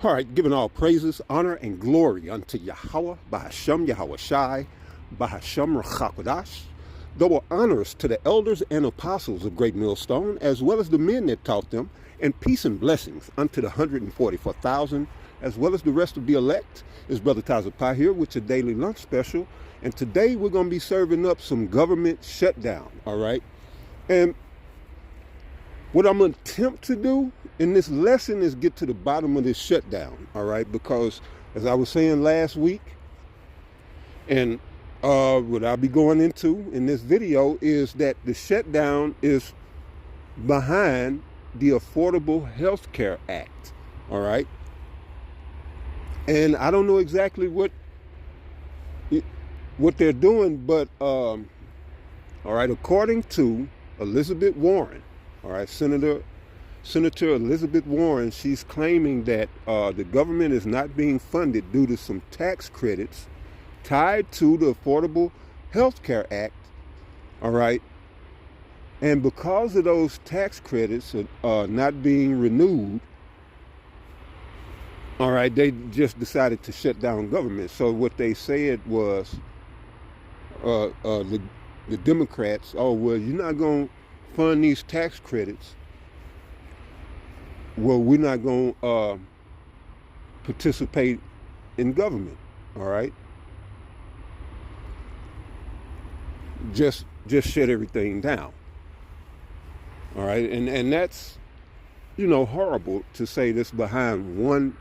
All right, giving all praises, honor, and glory unto Yahweh, Bahashem, Yahweh Shai, Bahashem Rachakodash. Double honors to the elders and apostles of Great Millstone, as well as the men that taught them, and peace and blessings unto the 144,000, as well as the rest of the elect. It's Brother Tazapai here with your daily lunch special, and today we're going to be serving up some government shutdown, all right? And what I'm going to attempt to do in this lesson is get to the bottom of this shutdown, all right? Because as I was saying last week, and what I'll be going into in this video is that the shutdown is behind the Affordable Health Care Act, all right? And I don't know exactly what they're doing, but all right, according to Elizabeth Warren, all right, Senator Elizabeth Warren, she's claiming that the government is not being funded due to some tax credits tied to the Affordable Health Care Act, all right? And because of those tax credits not being renewed, all right, they just decided to shut down government. So what they said was, the Democrats, oh, well, you're not going to fund these tax credits. Well, we're not going to participate in government, all right? Just shut everything down, all right? And that's, horrible to say this behind one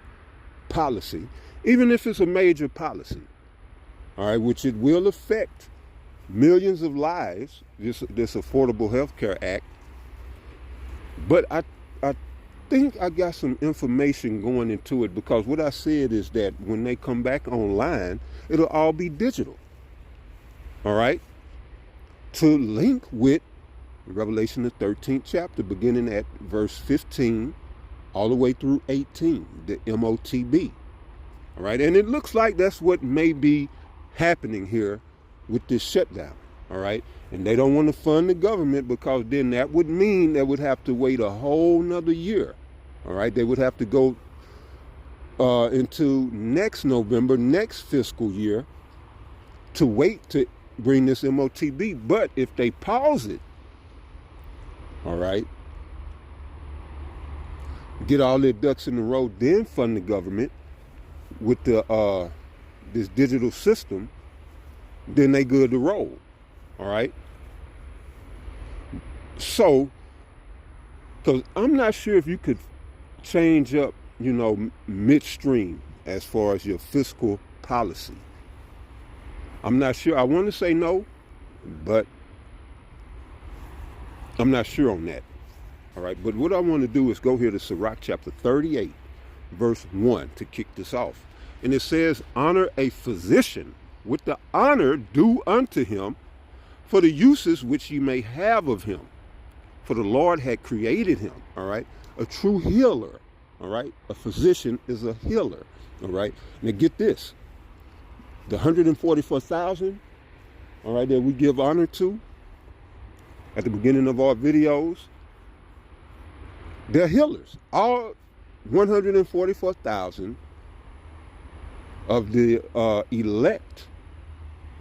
policy, even if it's a major policy, all right, which it will affect millions of lives, this Affordable Health Care Act. But I think I got some information going into it, because what I said is that when they come back online, it'll all be digital, all right, to link with Revelation the 13th chapter, beginning at verse 15 all the way through 18, the MOTB, all right? And it looks like that's what may be happening here with this shutdown, all right? And they don't want to fund the government, because then that would mean they would have to wait a whole nother year, all right? They would have to go into next November, next fiscal year, to wait to bring this MOTB. But if they pause it, all right, get all their ducks in a row, then fund the government with the this digital system, then they good to roll, all right? So, because I'm not sure if you could change up, midstream as far as your fiscal policy. I'm not sure. I want to say no, but I'm not sure on that, all right? But what I want to do is go here to Sirach chapter 38, verse 1 to kick this off. And it says, honor a physician with the honor due unto him for the uses which ye may have of him. For the Lord had created him, all right? A true healer, all right? A physician is a healer, all right? Now get this. The 144,000, all right, that we give honor to at the beginning of our videos, they're healers. All 144,000 of the elect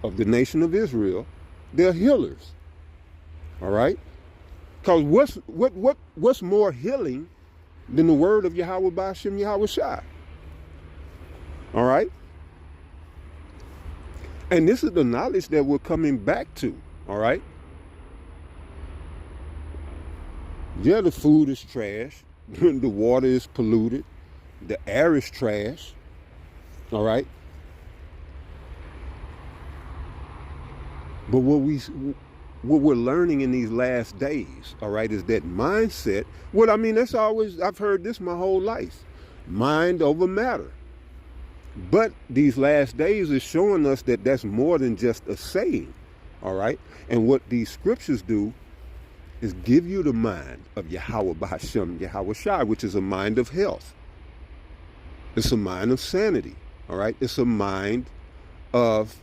of the nation of Israel, they're healers, all right? Because what's more healing than the word of Yahweh Ba'ashem Yahweh Shai, all right? And this is the knowledge that we're coming back to, all right? Yeah, the food is trash, the water is polluted, the air is trash, all right? But what we're learning in these last days, all right, is that mindset. Well, I mean, that's always, I've heard this my whole life, mind over matter. But these last days is showing us that that's more than just a saying, all right? And what these scriptures do is give you the mind of Yahweh Bahashem Yahweh Shai, which is a mind of health. It's a mind of sanity, all right? It's a mind of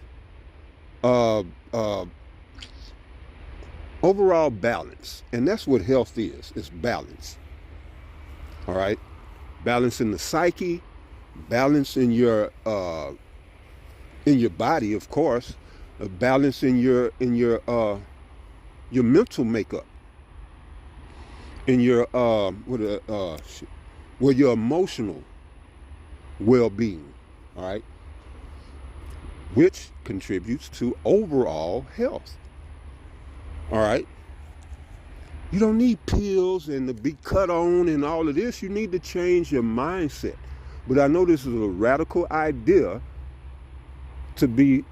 overall balance. And that's what health is balance, all right? Balance in the psyche, balance in your body, of course, a balance in your mental makeup, in your your emotional well-being, all right, which contributes to overall health. All right. You don't need pills and to be cut on and all of this. You need to change your mindset. But I know this is a radical idea to be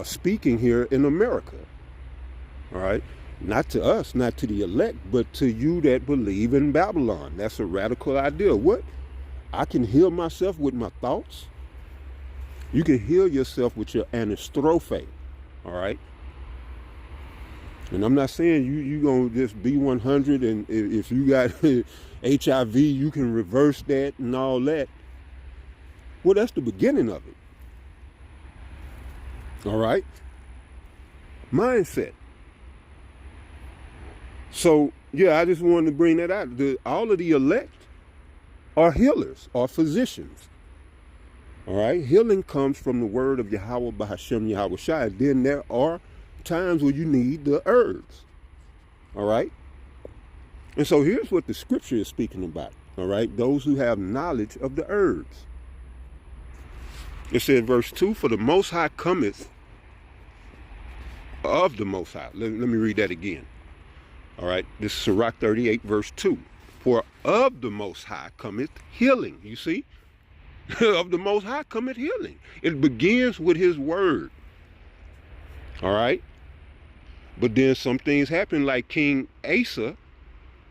speaking here in America. All right. Not to us, not to the elect, but to you that believe in Babylon. That's a radical idea. What? I can heal myself with my thoughts. You can heal yourself with your anastrophe. All right. And I'm not saying you gonna just be 100, and if you got HIV, you can reverse that and all that. Well, that's the beginning of it. All right? Mindset. So, yeah, I just wanted to bring that out. All of the elect are healers, are physicians. All right? Healing comes from the word of Yahweh Bahashem Yahweh Shai. Then there are times where you need the herbs. All right? And so here's what the scripture is speaking about. All right? Those who have knowledge of the herbs. It said, verse 2, for the Most High cometh of the Most High. Let me read that again. All right? This is Sirach 38, verse 2. For of the Most High cometh healing. You see? Of the Most High cometh healing. It begins with his word. All right? But then some things happen, like King Asa,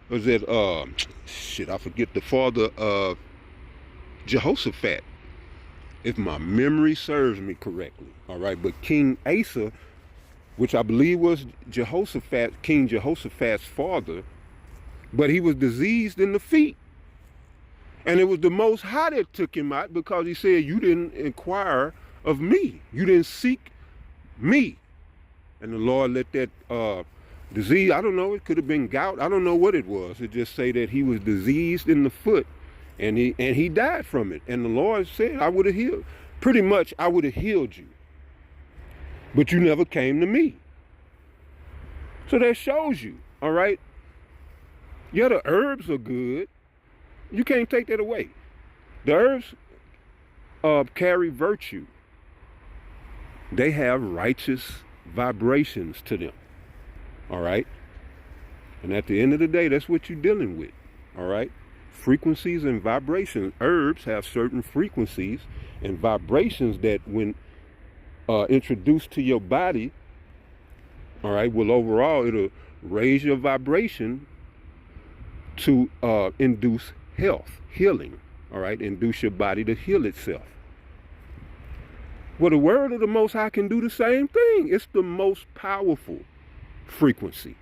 was that, I forget the father of Jehoshaphat, if my memory serves me correctly. All right, but King Asa, which I believe was King Jehoshaphat's father, but he was diseased in the feet. And it was the Most High that took him out, because he said, you didn't inquire of me. You didn't seek me. And the Lord let that disease, I don't know, it could have been gout. I don't know what it was. It just say that he was diseased in the foot, and he died from it. And the Lord said, I would have healed. Pretty much, I would have healed you. But you never came to me. So that shows you, all right? Yeah, the herbs are good. You can't take that away. The herbs carry virtue. They have righteous vibrations to them. All right? And at the end of the day, that's what you're dealing with. All right? Frequencies and vibrations. Herbs have certain frequencies and vibrations that, when introduced to your body, all right, well, overall, it'll raise your vibration to induce health, healing. All right? Induce your body to heal itself. Well, the word of the Most High can do the same thing. It's the most powerful frequency.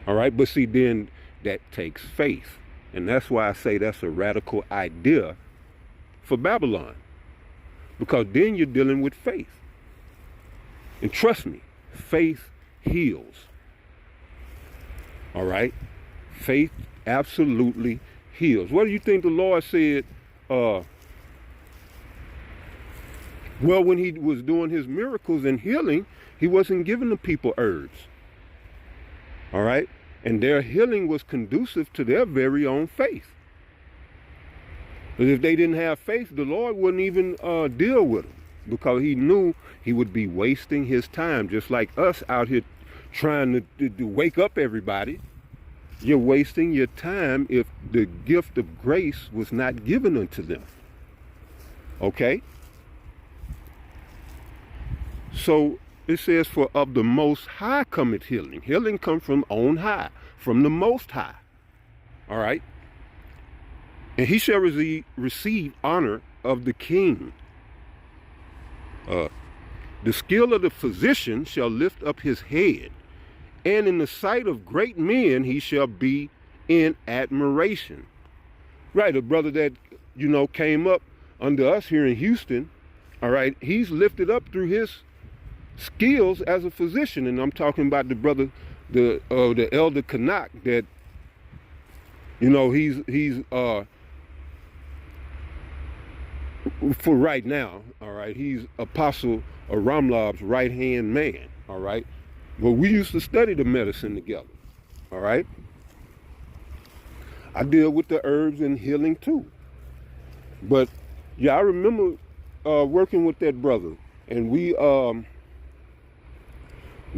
All right? But see, then that takes faith. And that's why I say that's a radical idea for Babylon. Because then you're dealing with faith. And trust me, faith heals. All right? Faith absolutely heals. What do you think the Lord said? Well, when he was doing his miracles and healing, he wasn't giving the people herbs. All right? And their healing was conducive to their very own faith. But if they didn't have faith, the Lord wouldn't even deal with them, because he knew he would be wasting his time, just like us out here trying to wake up everybody. You're wasting your time if the gift of grace was not given unto them. Okay? So it says, for of the Most High cometh healing. Healing comes from on high, from the Most High. All right? And he shall receive honor of the king. The skill of the physician shall lift up his head, and in the sight of great men he shall be in admiration. Right, a brother that, came up under us here in Houston, all right, he's lifted up through his skills as a physician. And I'm talking about the brother, the elder Kanak, that, for right now, all right, he's Apostle Ramlab's right-hand man, all right? But we used to study the medicine together, all right? I deal with the herbs and healing too. But yeah, I remember working with that brother, and we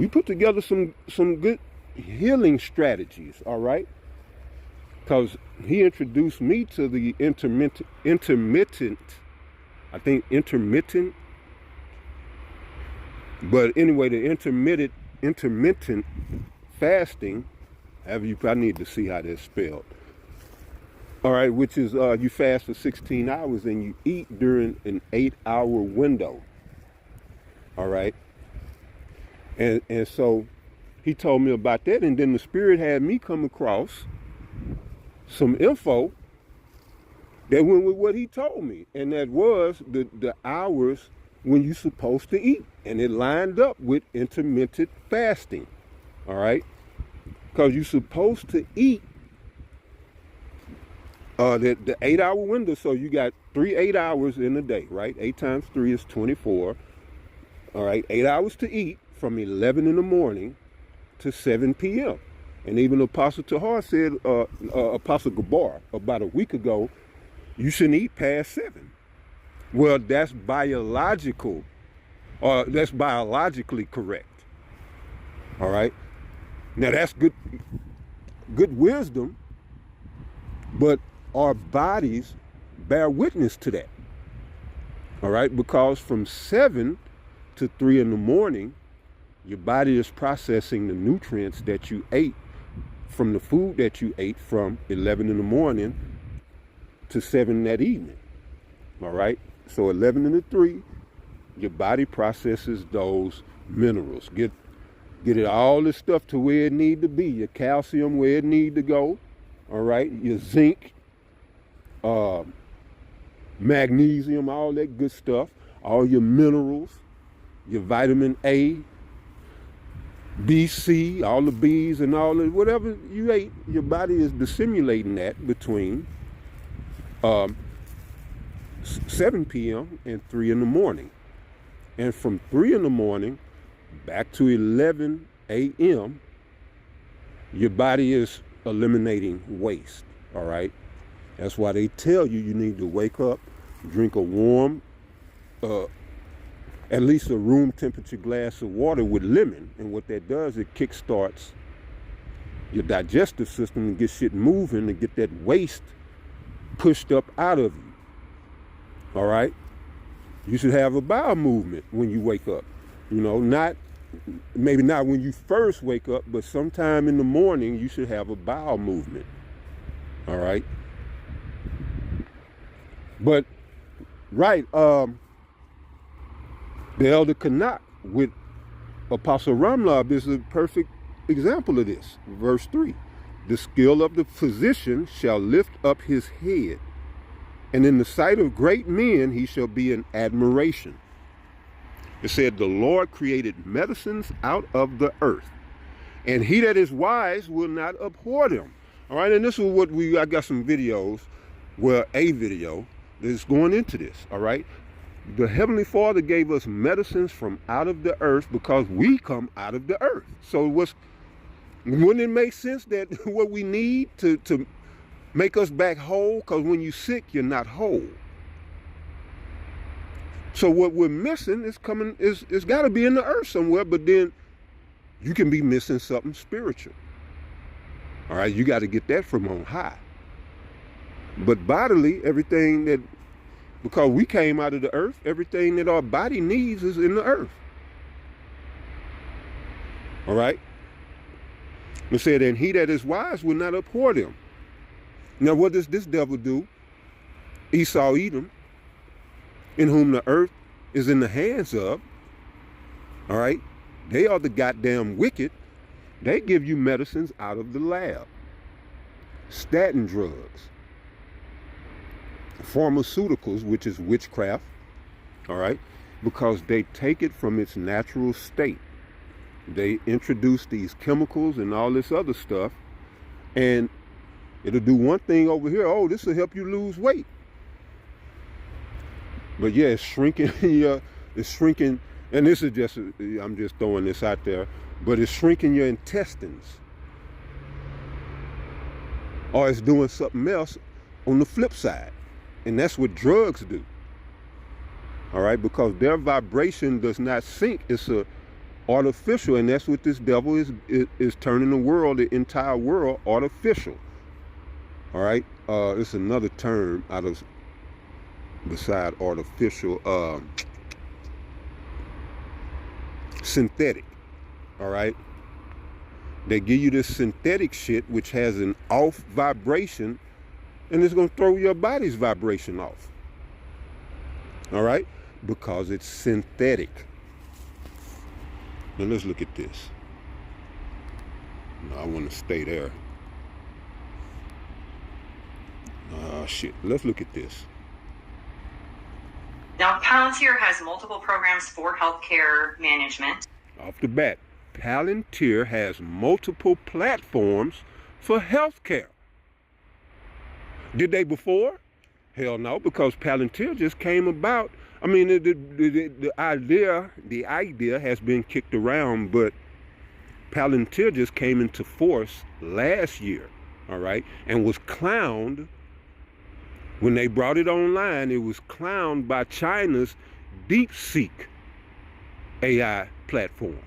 put together some good healing strategies, all right? Because he introduced me to the intermittent, but anyway, the intermittent fasting, I need to see how that's spelled. All right, which is you fast for 16 hours and you eat during an 8-hour window. All right. And so he told me about that, and then the Spirit had me come across some info that went with what he told me, and that was the hours when you're supposed to eat, and it lined up with intermittent fasting. All right, because you're supposed to eat the 8-hour window. So you got 3 8 hours in a day, right? 8 times 3 is 24. All right, 8 hours to eat from 11 in the morning to 7 p.m. And even Apostle Tahar said, Apostle Gabar, about a week ago, you shouldn't eat past 7. Well, that's biological, or that's biologically correct. All right. Now that's good wisdom, but our bodies bear witness to that. All right, because from 7 to 3 in the morning, your body is processing the nutrients that you ate from the food that you ate from 11 in the morning to 7 that evening. All right, so 11 and 3, your body processes those minerals, get it all this stuff to where it need to be, your calcium where it need to go. All right, your zinc, magnesium, all that good stuff, all your minerals, your vitamin A, B, C, all the B's and all the whatever you ate, your body is dissimulating that between 7 p.m. and 3 in the morning. And from 3 in the morning back to 11 a.m., your body is eliminating waste, all right? That's why they tell you need to wake up, drink a warm, at least a room temperature glass of water with lemon. And what that does, it kickstarts your digestive system and get shit moving and get that waste pushed up out of you, all right? You should have a bowel movement when you wake up. You know, maybe not when you first wake up, but sometime in the morning you should have a bowel movement. All right. But right, the Elder Canuck with Apostle Ramlab is a perfect example of this. Verse 3. The skill of the physician shall lift up his head, and in the sight of great men he shall be an admiration. It said, the Lord created medicines out of the earth, and he that is wise will not abhor them. All right, and this is what I got some videos, a video that's going into this, all right? The Heavenly Father gave us medicines from out of the earth because we come out of the earth. So wouldn't it make sense that what we need to make us back whole? Because when you're sick, you're not whole. So what we're missing is it's got to be in the earth somewhere, but then you can be missing something spiritual. All right, you got to get that from on high. But bodily, because we came out of the earth, everything that our body needs is in the earth. All right? It said, and he that is wise will not abhor them. Now, what does this devil do? Esau, Edom, in whom the earth is in the hands of. All right? They are the goddamn wicked. They give you medicines out of the lab. Statin drugs. Pharmaceuticals, which is witchcraft. All right? Because they take it from its natural state. They introduce these chemicals and all this other stuff, and it'll do one thing over here. Oh, this will help you lose weight. But yeah, it's shrinking your, it's shrinking, and this is just, I'm just throwing this out there, but it's shrinking your intestines. Or it's doing something else on the flip side. And that's what drugs do. All right, because their vibration does not sync. It's artificial, and that's what this devil is turning the world, the entire world, artificial. All right, it's another term out of beside artificial, synthetic. All right, they give you this synthetic shit which has an off vibration, and it's going to throw your body's vibration off. All right, because it's synthetic. Now let's look at this. No, I want to stay there. Shit, let's look at this. Now, Palantir has multiple programs for healthcare management. Off the bat, Palantir has multiple platforms for healthcare. Did they before? Hell no, because Palantir just came about. I mean, the idea has been kicked around, but Palantir just came into force last year, all right, and was clowned. When they brought it online, it was clowned by China's DeepSeek AI platform,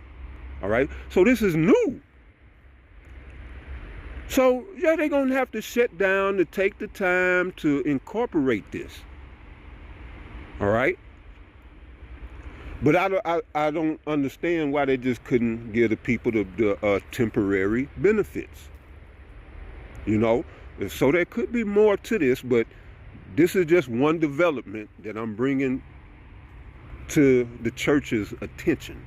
all right? So this is new. So, yeah, they're going to have to shut down to take the time to incorporate this, all right? But I don't understand why they just couldn't give the people the temporary benefits, you know? So there could be more to this, but this is just one development that I'm bringing to the church's attention.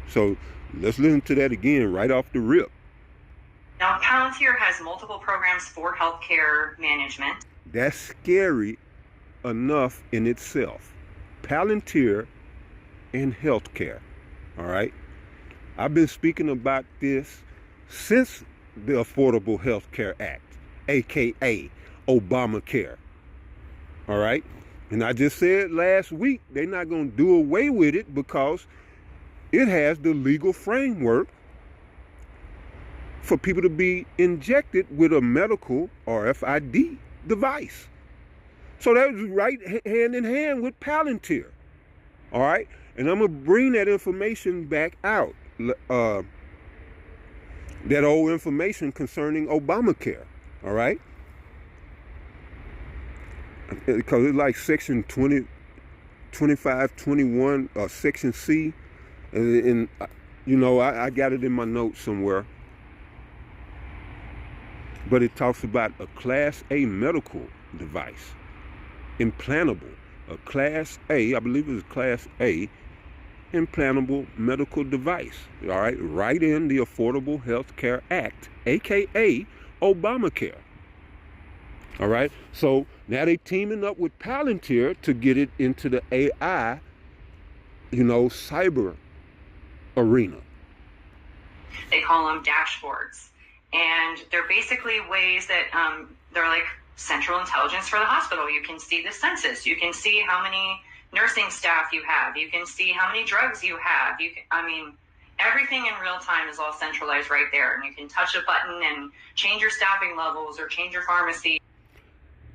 So let's listen to that again right off the rip. Now, Palantir has multiple programs for healthcare management. That's scary enough in itself. Palantir and healthcare, all right? I've been speaking about this since the Affordable Health Care Act, aka Obamacare, all right? And I just said last week they're not going to do away with it because it has the legal framework for people to be injected with a medical RFID device. So that was right hand in hand with Palantir, all right? And I'm going to bring that information back out, that old information concerning Obamacare, all right? Because it's like section 20, 25, 21, section C, and you know, I got it in my notes somewhere. But it talks about a Class A medical device, implantable, a Class A, I believe it was Class A, implantable medical device, all right, right in the Affordable Health Care Act, aka Obamacare. All right, so now they teaming up with Palantir to get it into the AI, you know, cyber arena. They call them dashboards, and they're basically ways that they're like central intelligence for the hospital. You can see the census, you can see how many nursing staff you have, you can see how many drugs you have. I mean, everything in real time is all centralized right there, and you can touch a button and change your staffing levels or change your pharmacy.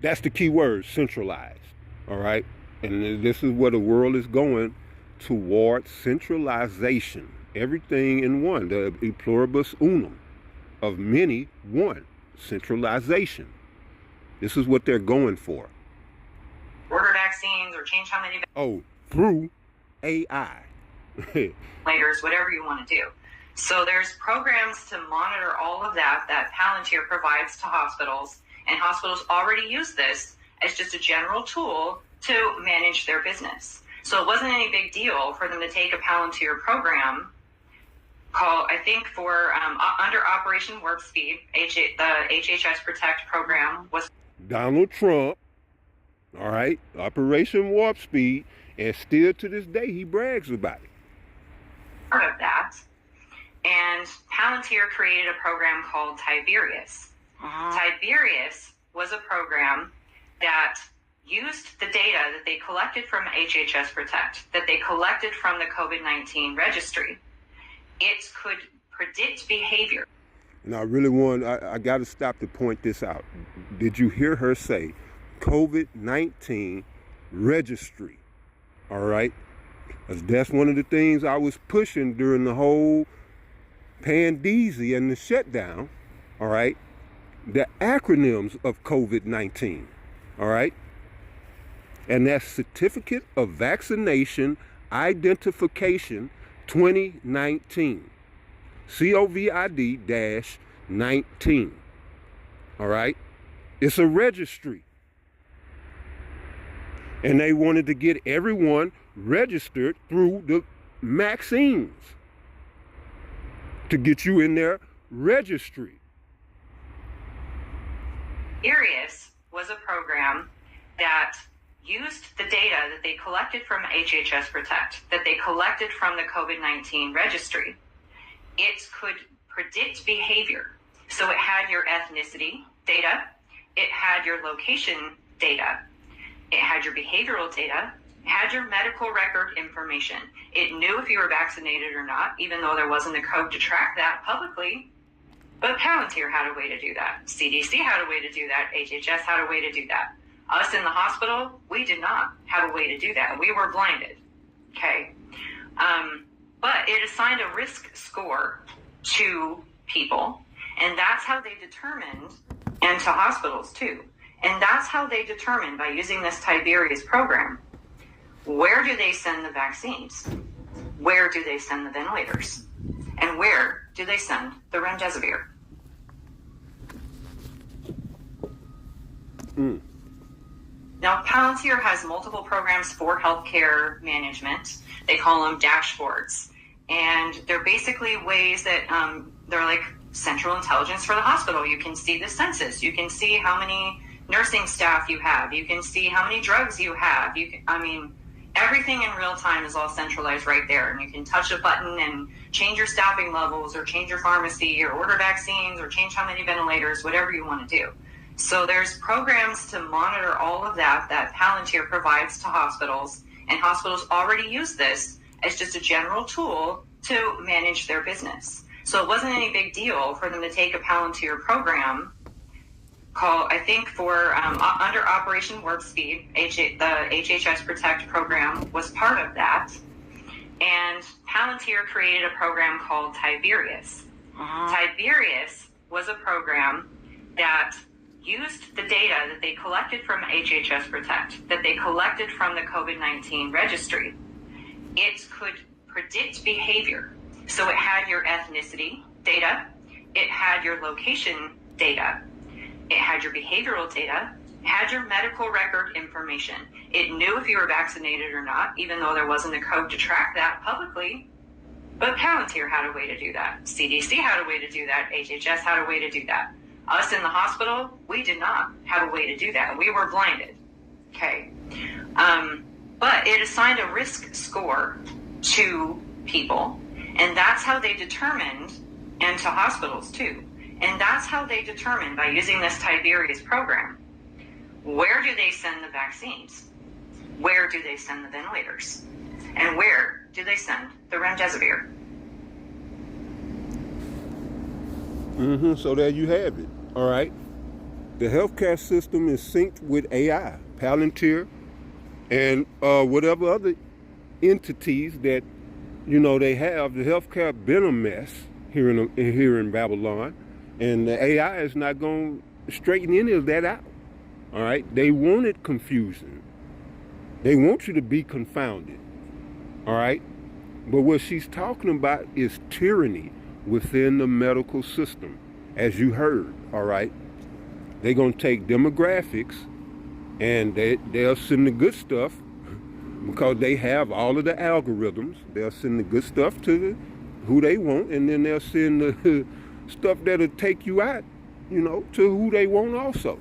That's the key word, centralized, all right? And this is where the world is going, towards centralization. Everything in one, the e pluribus unum, of many, one, centralization. This is what they're going for. Order vaccines or change how many... Oh, through AI. Ventilators, whatever you want to do. So there's programs to monitor all of that Palantir provides to hospitals, and hospitals already use this as just a general tool to manage their business. So it wasn't any big deal for them to take a Palantir program called, I think, for under Operation Warp Speed, the HHS Protect program was... Donald Trump, all right, Operation Warp Speed, and still to this day he brags about it. Part of that. And Palantir created a program called Tiberius. Tiberius was a program that used the data that they collected from HHS Protect, that they collected from the COVID-19 registry. It could predict behavior. And I got to stop to point this out. Did you hear her say COVID-19 registry? All right. That's one of the things I was pushing during the whole pandeezy and the shutdown. All right. The acronyms of COVID-19. All right. And that's Certificate of Vaccination Identification 2019. COVID-19. All right. It's a registry. And they wanted to get everyone registered through the vaccines to get you in their registry. Sirius was a program that used the data that they collected from HHS Protect, that they collected from the COVID-19 registry. It could predict behavior. So it had your ethnicity data, it had your location data, it had your behavioral data, it had your medical record information. It knew if you were vaccinated or not, even though there wasn't a code to track that publicly. But Palantir had a way to do that. CDC had a way to do that. HHS had a way to do that. Us in the hospital, we did not have a way to do that. We were blinded. Okay. But it assigned a risk score to people, and that's how they determined, and to hospitals too. And that's how they determined, by using this Tiberius program, where do they send the vaccines? Where do they send the ventilators? And where do they send the remdesivir? Now, Palantir has multiple programs for healthcare management. They call them dashboards. And they're basically ways that they're like central intelligence for the hospital. You can see the census. You can see how many nursing staff you have. You can see how many drugs you have. Everything in real time is all centralized right there. And you can touch a button and change your staffing levels, or change your pharmacy, or order vaccines, or change how many ventilators, whatever you want to do. So there's programs to monitor all of that Palantir provides to hospitals. And hospitals already use this as just a general tool to manage their business. So it wasn't any big deal for them to take a Palantir program called, I think, for under Operation Warp Speed. The HHS Protect program was part of that. And Palantir created a program called Tiberius. Tiberius was a program that used the data that they collected from HHS Protect, that they collected from the COVID-19 registry. It could predict behavior. So it had your ethnicity data, it had your location data, it had your behavioral data, it had your medical record information. It knew if you were vaccinated or not, even though there wasn't a code to track that publicly. But Palantir had a way to do that. CDC had a way to do that. HHS had a way to do that. Us in the hospital, we did not have a way to do that. We were blinded. Okay. But it assigned a risk score to people, and that's how they determined, and to hospitals too. And that's how they determined, by using this Tiberius program, where do they send the vaccines? Where do they send the ventilators? And where do they send the remdesivir? So there you have it. All right. The healthcare system is synced with AI, Palantir, and whatever other entities that they have. The healthcare been a mess here in Babylon, and the AI is not going to straighten any of that out. All right. They wanted confusion. They want you to be confounded. All right. But what she's talking about is tyranny within the medical system, as you heard. All right. They're going to take demographics, and they'll send the good stuff, because they have all of the algorithms. They'll send the good stuff to who they want, and then they'll send the stuff that'll take you out, to who they want also.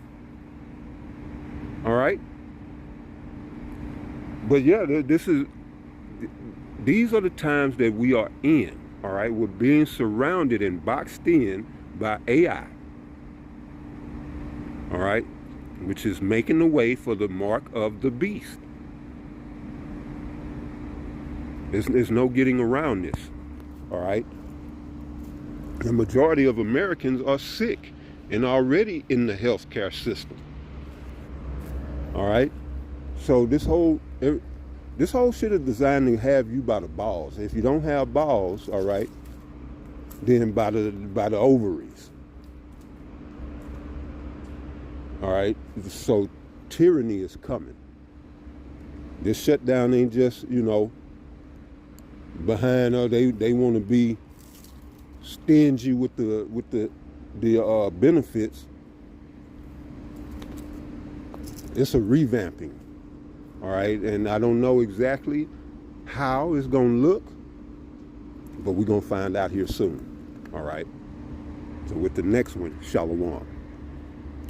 All right. But yeah, these are the times that we are in. All right. We're being surrounded and boxed in by AI. All right. which is making the way for the mark of the beast. There's no getting around this, all right? The majority of Americans are sick and already in the healthcare system, all right? So this whole shit is designed to have you by the balls. If you don't have balls, all right, then by the ovaries. All right, so tyranny is coming. This shutdown ain't just, behind they want to be stingy with the benefits. It's a revamping. All right, and I don't know exactly how it's gonna look, but we're gonna find out here soon. All right. So with the next one, Shalom.